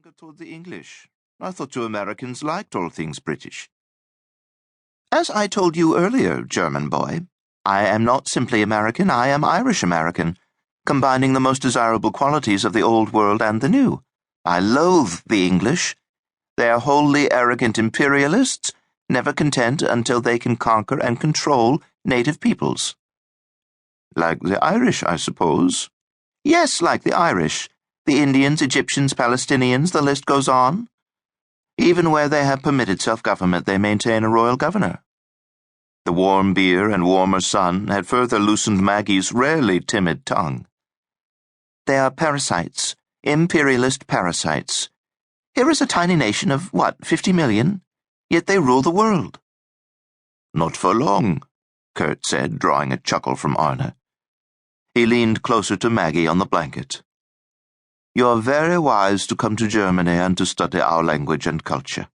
anger toward the English. I thought you Americans liked all things British. As I told you earlier, German boy, I am not simply American, I am Irish-American, combining the most desirable qualities of the old world and the new. I loathe the English. They are wholly arrogant imperialists, never content until they can conquer and control native peoples. Like the Irish, I suppose. Yes, like the Irish. The Indians, Egyptians, Palestinians, the list goes on. Even where they have permitted self-government, they maintain a royal governor. The warm beer and warmer sun had further loosened Maggie's rarely timid tongue. They are parasites, imperialist parasites. Here is a tiny nation of, 50 million? Yet they rule the world. Not for long, Kurt said, drawing a chuckle from Arne. He leaned closer to Maggie on the blanket. You are very wise to come to Germany and to study our language and culture.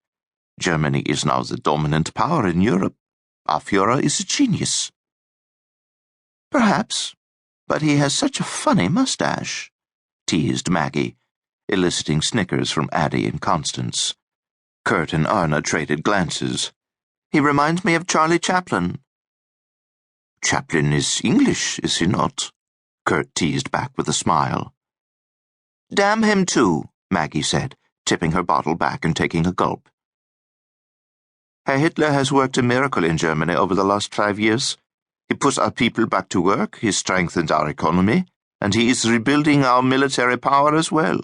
Germany is now the dominant power in Europe. Our Führer is a genius. Perhaps, but he has such a funny mustache, teased Maggie, eliciting snickers from Addie and Constance. Kurt and Arne traded glances. He reminds me of Charlie Chaplin. Chaplin is English, is he not? Kurt teased back with a smile. Damn him too, Maggie said, tipping her bottle back and taking a gulp. Herr Hitler has worked a miracle in Germany over the last 5 years. He puts our people back to work, he strengthens our economy, and he is rebuilding our military power as well.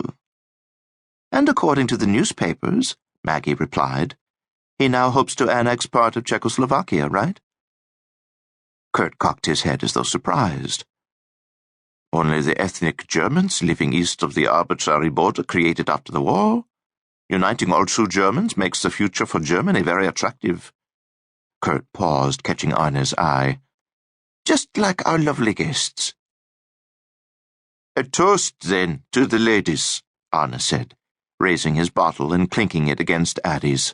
And according to the newspapers, Maggie replied, he now hopes to annex part of Czechoslovakia, right? Kurt cocked his head as though surprised. Only the ethnic Germans living east of the arbitrary border created after the war. Uniting all true Germans makes the future for Germany very attractive. Kurt paused, catching Arne's eye. Just like our lovely guests. A toast, then, to the ladies, Arne said, raising his bottle and clinking it against Addie's.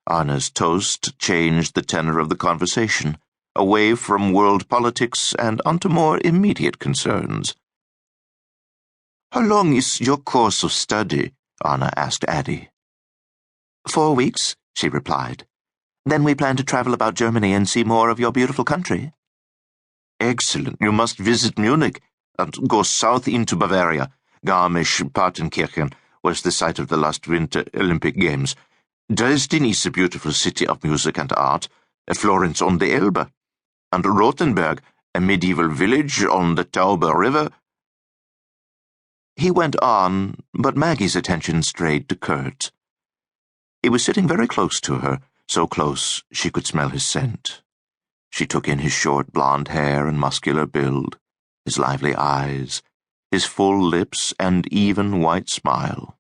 Arne's toast changed the tenor of the conversation, away from world politics and onto more immediate concerns. How long is your course of study? Arne asked Addie. 4 weeks, she replied. Then we plan to travel about Germany and see more of your beautiful country. Excellent. You must visit Munich and go south into Bavaria. Garmisch-Partenkirchen was the site of the last Winter Olympic Games. Dresden is a beautiful city of music and art, Florence on the Elbe, and Rothenburg, a medieval village on the Tauber River. He went on, but Maggie's attention strayed to Kurt. He was sitting very close to her, so close she could smell his scent. She took in his short blonde hair and muscular build, his lively eyes, his full lips and even white smile.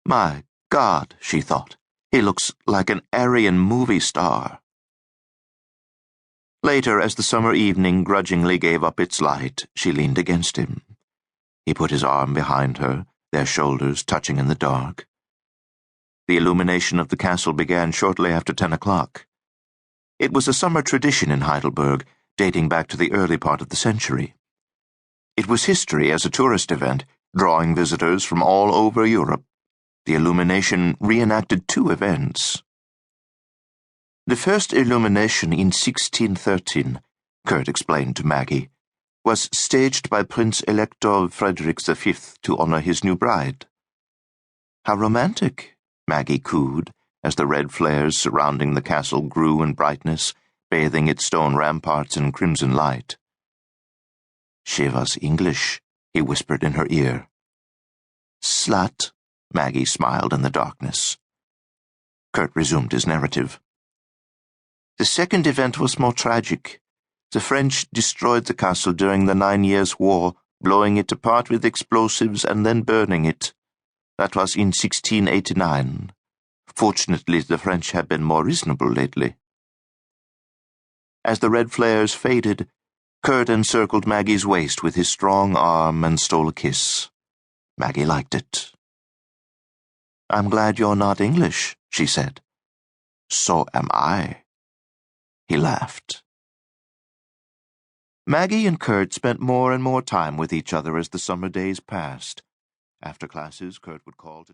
My God, she thought, he looks like an Aryan movie star. Later, as the summer evening grudgingly gave up its light, she leaned against him. He put his arm behind her, their shoulders touching in the dark. The illumination of the castle began shortly after 10 o'clock. It was a summer tradition in Heidelberg, dating back to the early part of the century. It was history as a tourist event, drawing visitors from all over Europe. The illumination reenacted 2 events. The first illumination in 1613, Kurt explained to Maggie, was staged by Prince Elector Frederick V to honor his new bride. How romantic, Maggie cooed, as the red flares surrounding the castle grew in brightness, bathing its stone ramparts in crimson light. She was English, he whispered in her ear. Slut, Maggie smiled in the darkness. Kurt resumed his narrative. The second event was more tragic. The French destroyed the castle during the 9 Years' War, blowing it apart with explosives and then burning it. That was in 1689. Fortunately, the French have been more reasonable lately. As the red flares faded, Kurt encircled Maggie's waist with his strong arm and stole a kiss. Maggie liked it. I'm glad you're not English, she said. So am I. He laughed. Maggie and Kurt spent more and more time with each other as the summer days passed. After classes, Kurt would call to take